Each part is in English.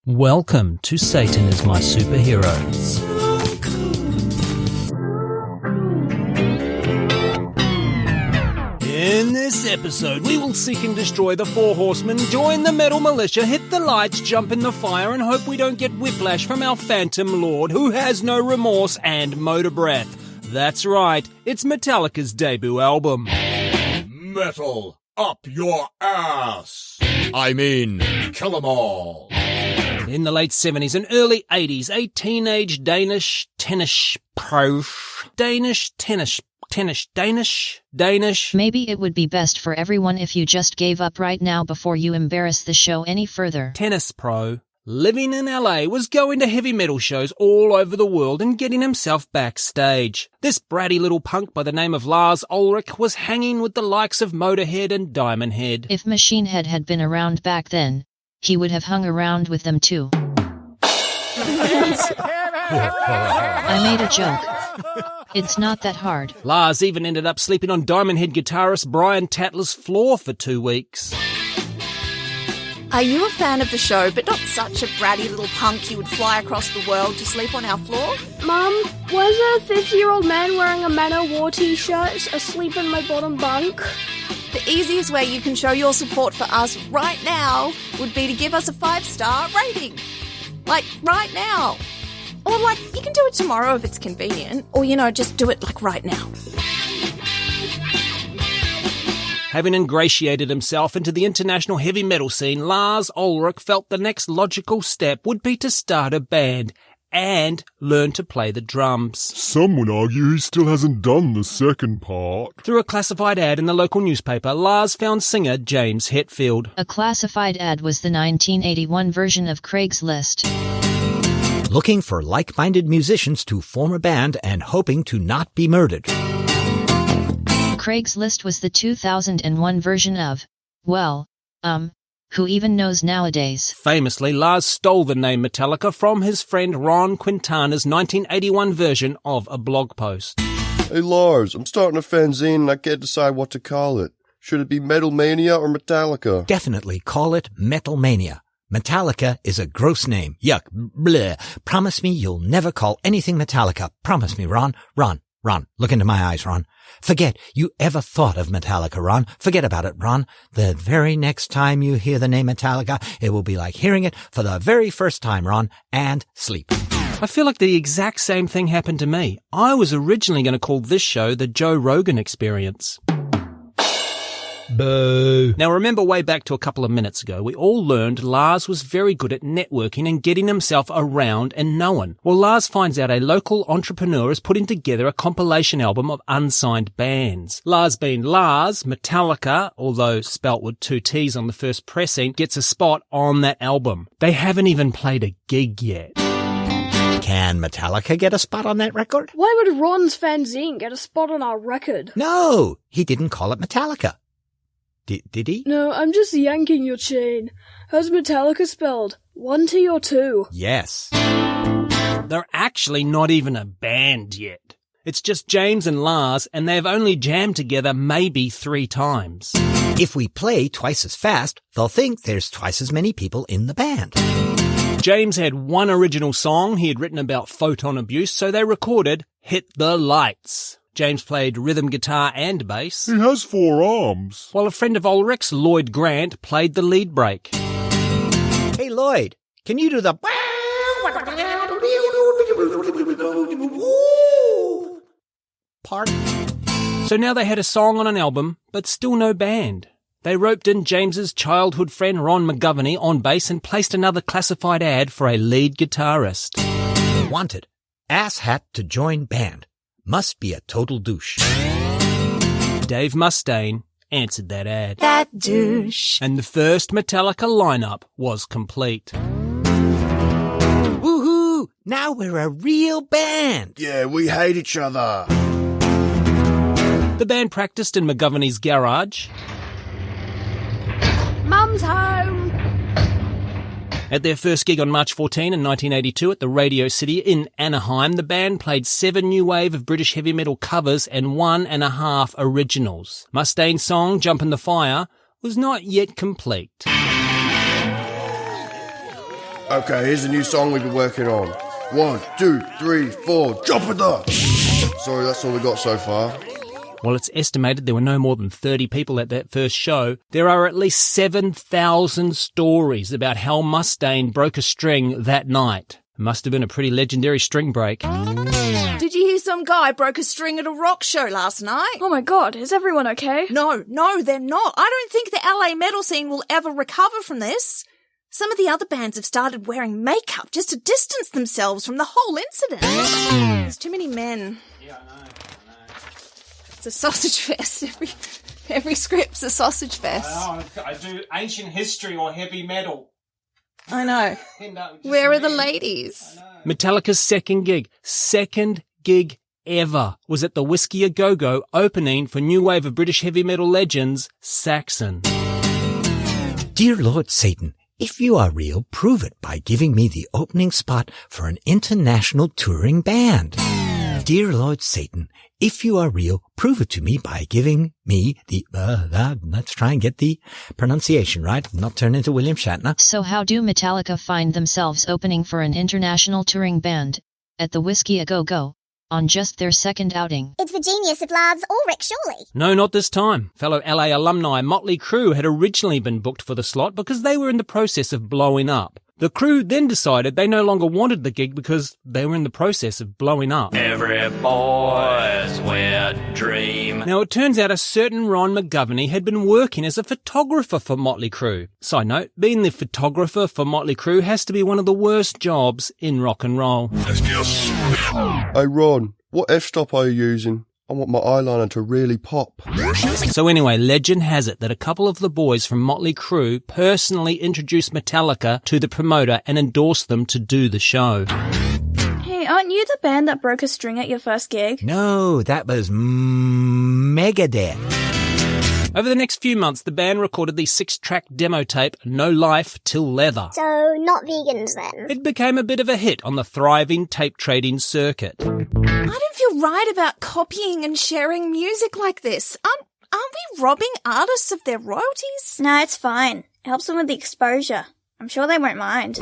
Welcome to Satan is My Superhero. In this episode, we will seek and destroy the four horsemen, join the metal militia, hit the lights, jump in the fire, and hope we don't get whiplash from our phantom lord who has no remorse and motorbreath. That's right, it's Metallica's debut album. Metal up your ass! I mean, kill 'em all! In the late 70s and early 80s, a teenage Danish pro... Danish... Maybe it would be best for everyone if you just gave up right now before you embarrass the show any further. Tennis pro, living in LA, was going to heavy metal shows all over the world and getting himself backstage. This bratty little punk by the name of Lars Ulrich was hanging with the likes of Motorhead and Diamond Head. If Machine Head had been around back then, he would have hung around with them too. I made a joke. It's not that hard. Lars even ended up sleeping on Diamond Head guitarist Brian Tatler's floor for 2 weeks. Are you a fan of the show, but not such a bratty little punk you would fly across the world to sleep on our floor? Mum, was a 50-year-old man wearing a Manowar t-shirt asleep in my bottom bunk? The easiest way you can show your support for us right now would be to give us a 5-star rating. Like, right now. Or, you can do it tomorrow if it's convenient. Or, just do it, right now. Having ingratiated himself into the international heavy metal scene, Lars Ulrich felt the next logical step would be to start a band and learn to play the drums. Some would argue he still hasn't done the second part. Through a classified ad in the local newspaper, Lars found singer James Hetfield. A classified ad was the 1981 version of Craigslist. Looking for like-minded musicians to form a band and hoping to not be murdered. Craigslist was the 2001 version of, who even knows nowadays? Famously, Lars stole the name Metallica from his friend Ron Quintana's 1981 version of a blog post. Hey Lars, I'm starting a fanzine and I can't decide what to call it. Should it be Metal Mania or Metallica? Definitely call it Metal Mania. Metallica is a gross name. Yuck. Bleh. Promise me you'll never call anything Metallica. Promise me, Ron. Ron, look into my eyes, Ron. Forget you ever thought of Metallica, Ron. Forget about it, Ron. The very next time you hear the name Metallica, it will be like hearing it for the very first time, Ron, and sleep. I feel like the exact same thing happened to me. I was originally going to call this show the Joe Rogan Experience. Boo. Now remember way back to a couple of minutes ago, we all learned Lars was very good at networking and getting himself around and known. Well, Lars finds out a local entrepreneur is putting together a compilation album of unsigned bands. Lars being Lars, Metallica, although spelt with 2 T's on the first pressing, gets a spot on that album. They haven't even played a gig yet. Can Metallica get a spot on that record? Why would Ron's fanzine get a spot on our record? No, he didn't call it Metallica. Did he? No, I'm just yanking your chain. How's Metallica spelled? 1 T or 2? Yes. They're actually not even a band yet. It's just James and Lars, and they've only jammed together maybe 3 times. If we play twice as fast, they'll think there's twice as many people in the band. James had one original song he had written about photon abuse, so they recorded Hit the Lights. James played rhythm guitar and bass. He has 4 arms. While a friend of Ulrich's, Lloyd Grant, played the lead break. Hey, Lloyd, can you do the part? So now they had a song on an album, but still no band. They roped in James's childhood friend Ron McGovney on bass and placed another classified ad for a lead guitarist. Wanted. Ass hat to join band. Must be a total douche. Dave Mustaine answered that ad. That douche. And the first Metallica lineup was complete. Woohoo! Now we're a real band. Yeah, we hate each other. The band practiced in McGovney's garage. Mum's home! At their first gig on March 14 in 1982 at the Radio City in Anaheim, the band played 7 new wave of British heavy metal covers and 1.5 originals. Mustaine's song, Jump in the Fire, was not yet complete. Okay, here's a new song we've been working on. 1, 2, 3, 4, jump it up! Sorry, that's all we got so far. While it's estimated there were no more than 30 people at that first show, there are at least 7,000 stories about how Mustaine broke a string that night. It must have been a pretty legendary string break. Did you hear some guy broke a string at a rock show last night? Oh my god, is everyone okay? No, they're not. I don't think the LA metal scene will ever recover from this. Some of the other bands have started wearing makeup just to distance themselves from the whole incident. There's too many men. Yeah, I know. It's a sausage fest. Every script's a sausage fest. I do ancient history or heavy metal. I know. Where are the ladies? Metallica's second gig ever, was at the Whiskey A Go-Go opening for new wave of British heavy metal legends, Saxon. Dear Lord Satan, if you are real, prove it by giving me the opening spot for an international touring band. Dear Lord Satan, if you are real, prove it to me by giving me the, let's try and get the pronunciation right, not turn into William Shatner. So how do Metallica find themselves opening for an international touring band at the Whiskey A Go-Go on just their second outing? It's the genius of Lars Ulrich, surely. No, not this time. Fellow LA alumni Motley Crue had originally been booked for the slot because they were in the process of blowing up. The crew then decided they no longer wanted the gig because they were in the process of blowing up. Every boy's wet dream. Now, it turns out a certain Ron McGovney had been working as a photographer for Motley Crue. Side note, being the photographer for Motley Crue has to be one of the worst jobs in rock and roll. Hey Ron, what f-stop are you using? I want my eyeliner to really pop. So anyway, legend has it that a couple of the boys from Motley Crue personally introduced Metallica to the promoter and endorsed them to do the show. Hey, aren't you the band that broke a string at your first gig? No, that was Megadeth. Over the next few months, the band recorded the 6-track demo tape, No Life Till Leather. So, not vegans then? It became a bit of a hit on the thriving tape trading circuit. I don't feel right about copying and sharing music like this. Aren't we robbing artists of their royalties? No, it's fine. It helps them with the exposure. I'm sure they won't mind.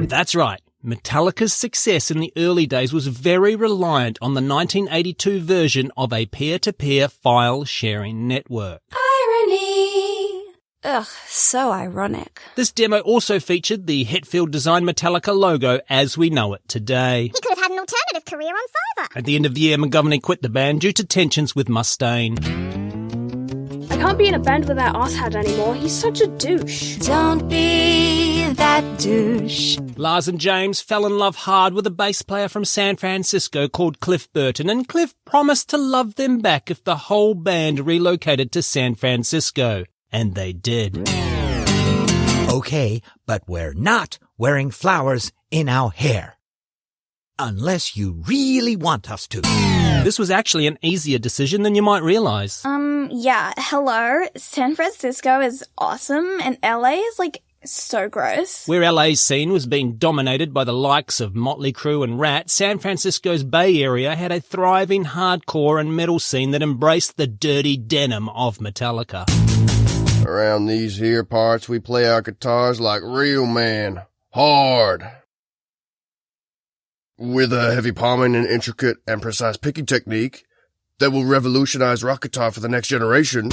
That's right. Metallica's success in the early days was very reliant on the 1982 version of a peer-to-peer file-sharing network. Irony. Ugh, so ironic. This demo also featured the Hetfield-designed Metallica logo as we know it today. He could have had an alternative career on Fiverr. At the end of the year, McGovney quit the band due to tensions with Mustaine. I can't be in a band with that arsehead anymore. He's such a douche. Don't be that douche. Lars and James fell in love hard with a bass player from San Francisco called Cliff Burton, and Cliff promised to love them back if the whole band relocated to San Francisco. And they did. Okay, but we're not wearing flowers in our hair. Unless you really want us to. This was actually an easier decision than you might realize. Yeah, hello. San Francisco is awesome, and LA is, so gross. Where LA's scene was being dominated by the likes of Motley Crue and Rat, San Francisco's Bay Area had a thriving hardcore and metal scene that embraced the dirty denim of Metallica. Around these here parts, we play our guitars like real men. Hard. With a heavy palming and intricate and precise picking technique that will revolutionize rock guitar for the next generation.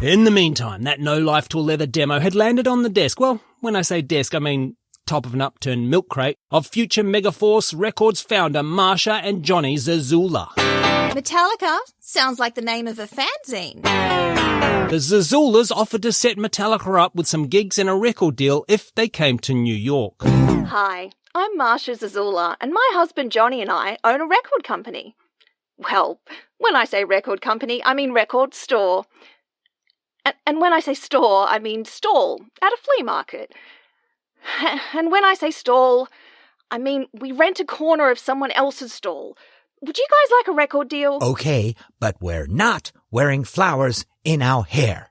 In the meantime, that No Life Till Leather demo had landed on the desk. Well, when I say desk, I mean top of an upturned milk crate of future Megaforce Records founder Marsha and Johnny Zazula. Metallica sounds like the name of a fanzine. The Zazulas offered to set Metallica up with some gigs and a record deal if they came to New York. Hi, I'm Marsha Zazula, and my husband Johnny and I own a record company. Well, when I say record company, I mean record store. And when I say store, I mean stall at a flea market. And when I say stall, I mean we rent a corner of someone else's stall. Would you guys like a record deal? Okay, but we're not wearing flowers in our hair.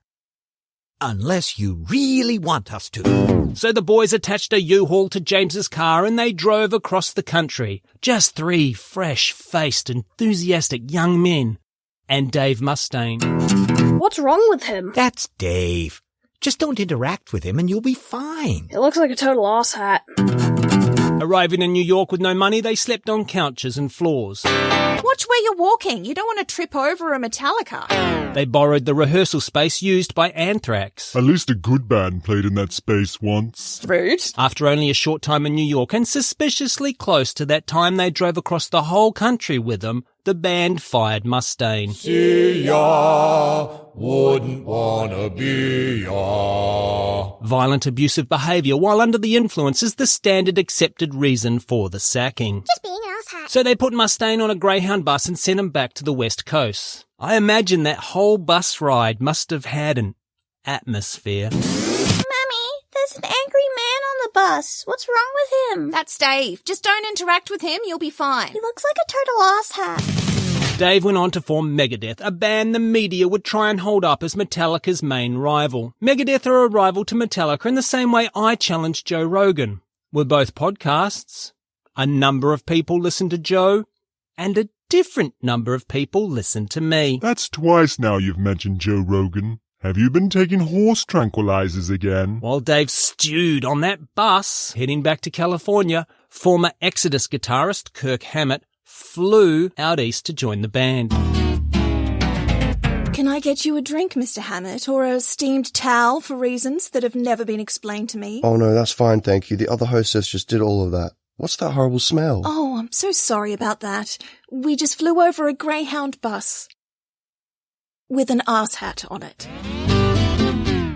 Unless you really want us to. So the boys attached a U-Haul to James's car and they drove across the country. Just 3 fresh-faced, enthusiastic young men. And Dave Mustaine. What's wrong with him? That's Dave. Just don't interact with him and you'll be fine. It looks like a total arse hat. Arriving in New York with no money, they slept on couches and floors. Watch where you're walking. You don't want to trip over a Metallica. They borrowed the rehearsal space used by Anthrax. At least a good band played in that space once. Rude. After only a short time in New York and suspiciously close to that time they drove across the whole country with them, the band fired Mustaine. See ya, wouldn't wanna be ya. Violent, abusive behaviour while under the influence is the standard accepted reason for the sacking. Just being an asshat. So they put Mustaine on a Greyhound bus and sent him back to the West Coast. I imagine that whole bus ride must have had an atmosphere. Mummy, there's an angry man on the bus. What's wrong with him? That's Dave. Just don't interact with him. You'll be fine. He looks like a total ass hat. Dave went on to form Megadeth, a band the media would try and hold up as Metallica's main rival. Megadeth are a rival to Metallica in the same way I challenged Joe Rogan. We're both podcasts. A number of people listen to Joe, and a different number of people listen to me. That's twice now you've mentioned Joe Rogan. Have you been taking horse tranquilizers again? While Dave stewed on that bus, heading back to California, former Exodus guitarist Kirk Hammett flew out east to join the band. Can I get you a drink, Mr. Hammett, or a steamed towel for reasons that have never been explained to me? Oh no, that's fine, thank you. The other hostess just did all of that. What's that horrible smell? Oh, I'm so sorry about that. We just flew over a Greyhound bus with an arse hat on it.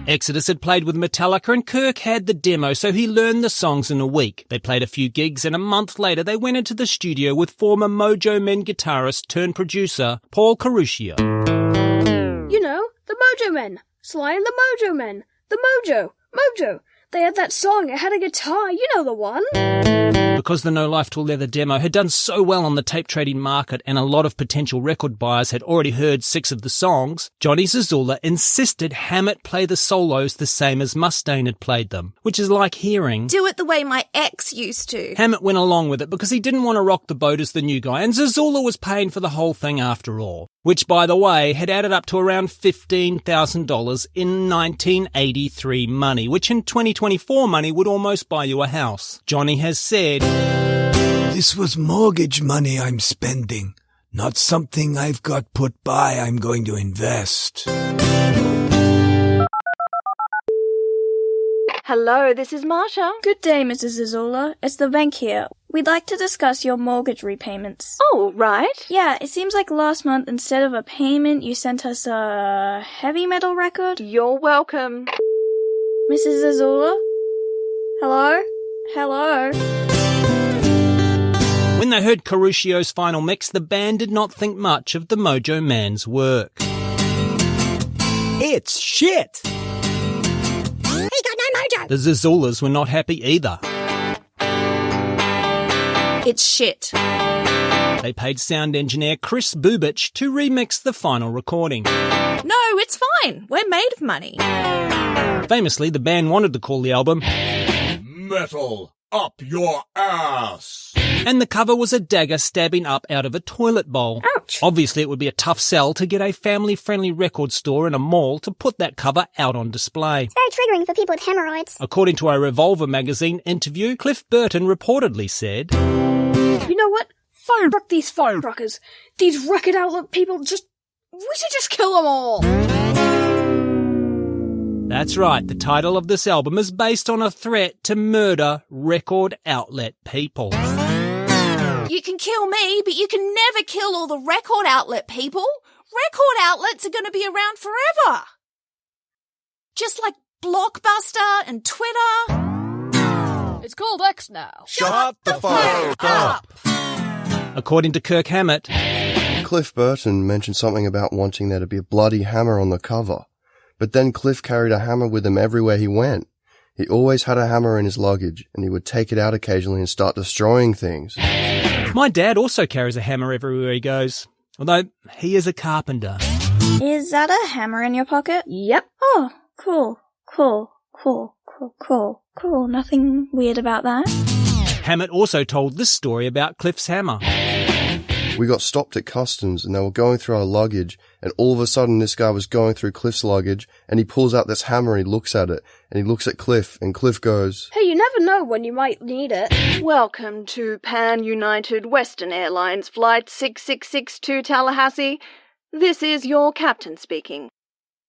Exodus had played with Metallica and Kirk had the demo, so he learned the songs in a week. They played a few gigs and a month later they went into the studio with former Mojo Men guitarist turned producer Paul Caruscio. You know, the Mojo Men. Sly and the Mojo Men. The Mojo. They had that song, it had a guitar, you know the one. Because the No Life Till Leather demo had done so well on the tape trading market and a lot of potential record buyers had already heard 6 of the songs, Johnny Zazula insisted Hammett play the solos the same as Mustaine had played them, which is like hearing... Do it the way my ex used to. Hammett went along with it because he didn't want to rock the boat as the new guy, and Zazula was paying for the whole thing after all, which, by the way, had added up to around $15,000 in 1983 money, which in 2024 money would almost buy you a house. Johnny has said... This was mortgage money I'm spending, not something I've got put by I'm going to invest. Hello, this is Marsha. Good day, Mrs. Zazula. It's the bank here. We'd like to discuss your mortgage repayments. Oh, right. Yeah, it seems like last month, instead of a payment, you sent us a heavy metal record. You're welcome. Mrs. Zazula? Hello? When they heard Caruscio's final mix, the band did not think much of the Mojo Man's work. It's shit! He got no mojo. The Zazulas were not happy either. It's shit. They paid sound engineer Chris Bubich to remix the final recording. No, it's fine. We're made of money. Famously, the band wanted to call the album Metal Up Your Ass. And the cover was a dagger stabbing up out of a toilet bowl. Ouch. Obviously, it would be a tough sell to get a family-friendly record store in a mall to put that cover out on display. It's very triggering for people with hemorrhoids. According to a Revolver magazine interview, Cliff Burton reportedly said, You know what? Fuck these firecrackers. These record outlet people we should just kill them all. That's right, the title of this album is based on a threat to murder record outlet people. You can kill me, but you can never kill all the record outlet people. Record outlets are going to be around forever. Just like Blockbuster and Twitter. It's called X now. Shut the fuck up! According to Kirk Hammett, Cliff Burton mentioned something about wanting there to be a bloody hammer on the cover. But then Cliff carried a hammer with him everywhere he went. He always had a hammer in his luggage, and he would take it out occasionally and start destroying things. my dad also carries a hammer everywhere he goes, although he is a carpenter. Is that a hammer in your pocket? Yep. Oh, cool. Nothing weird about that. Hammett also told this story about Cliff's hammer. We got stopped at customs and they were going through our luggage, and all of a sudden this guy was going through Cliff's luggage and he pulls out this hammer and he looks at it and he looks at Cliff and Cliff goes, "Hey, you never know when you might need it." Welcome to Pan United Western Airlines Flight 666 to Tallahassee. This is your captain speaking.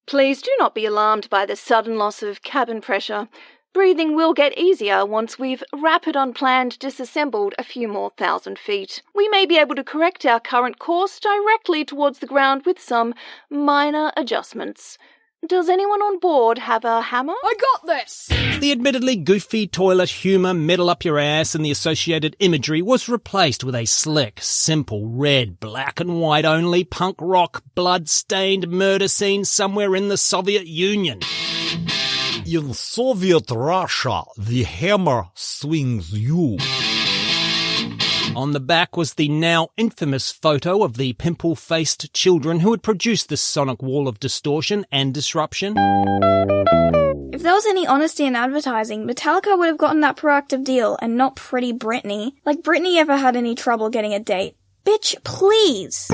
Please do not be alarmed by the sudden loss of cabin pressure. Breathing will get easier once we've rapid unplanned disassembled a few more 1,000 feet. We may be able to correct our current course directly towards the ground with some minor adjustments. Does anyone on board have a hammer? I got this! The admittedly goofy toilet humour, metal up your ass and the associated imagery was replaced with a slick, simple, red, black and white only punk rock, blood-stained murder scene somewhere in the Soviet Union. In Soviet Russia, the hammer swings you. On the back was the now infamous photo of the pimple-faced children who had produced this sonic wall of distortion and disruption. If there was any honesty in advertising, Metallica would have gotten that proactive deal and not Pretty Britney. Like Britney ever had any trouble getting a date. Bitch, please.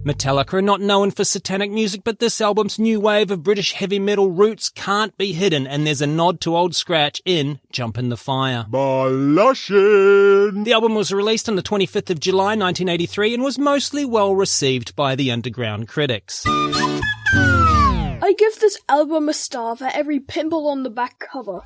Metallica are not known for satanic music, but this album's new wave of British heavy metal roots can't be hidden, and there's a nod to Old Scratch in Jump in the Fire. Blushin'! The album was released on the 25th of July 1983 and was mostly well received by the underground critics. I give this album a star for every pimple on the back cover.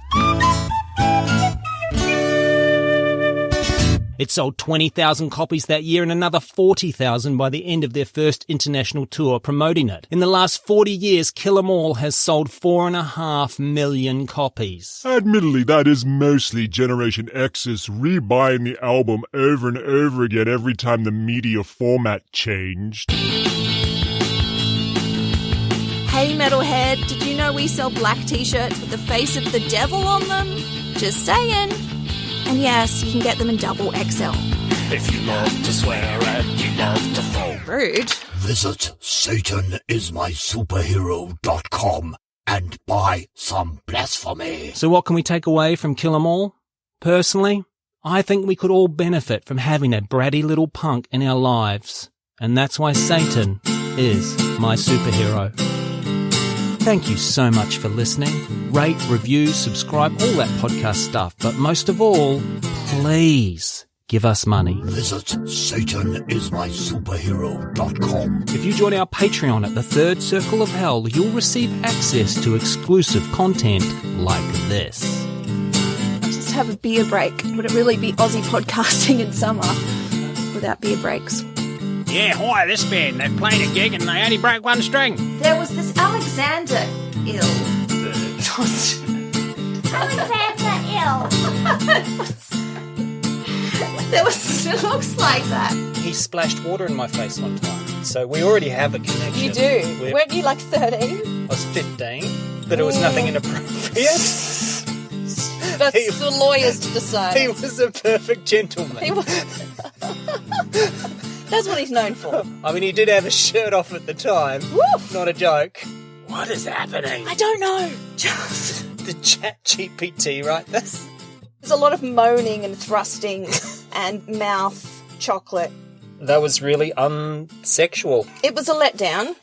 It sold 20,000 copies that year and another 40,000 by the end of their first international tour promoting it. In the last 40 years, Kill 'Em All has sold 4.5 million copies. Admittedly, that is mostly Generation X's rebuying the album over and over again every time the media format changed. Hey metalhead, did you know we sell black t-shirts with the face of the devil on them? Just saying. And yes, you can get them in double XL. If you love to swear and you love to fall. Rude. Visit SatanIsMySuperhero.com and buy some blasphemy. So what can we take away from Kill 'Em All? Personally, I think we could all benefit from having a bratty little punk in our lives. And that's why Satan is my superhero. Thank you so much for listening. Rate, review, subscribe, all that podcast stuff. But most of all, please give us money. Visit SatanIsMySuperhero.com. If you join our Patreon at the Third Circle of Hell, you'll receive access to exclusive content like this. Just have a beer break. Would it really be Aussie podcasting in summer without beer breaks? Yeah, hi, this band. They played a gig and they only broke one string. There was this Alexander ill. Alexander ill. It looks like that. He splashed water in my face one time, so we already have a connection. You do? Weren't you like 13? I was 15, but it was nothing inappropriate. That's for lawyers to decide. He was a perfect gentleman. That's what he's known for. I mean, he did have a shirt off at the time. Woof! Not a joke. What is happening? I don't know. The chat GPT write this? There's a lot of moaning and thrusting and mouth chocolate. That was really unsexual. It was a letdown.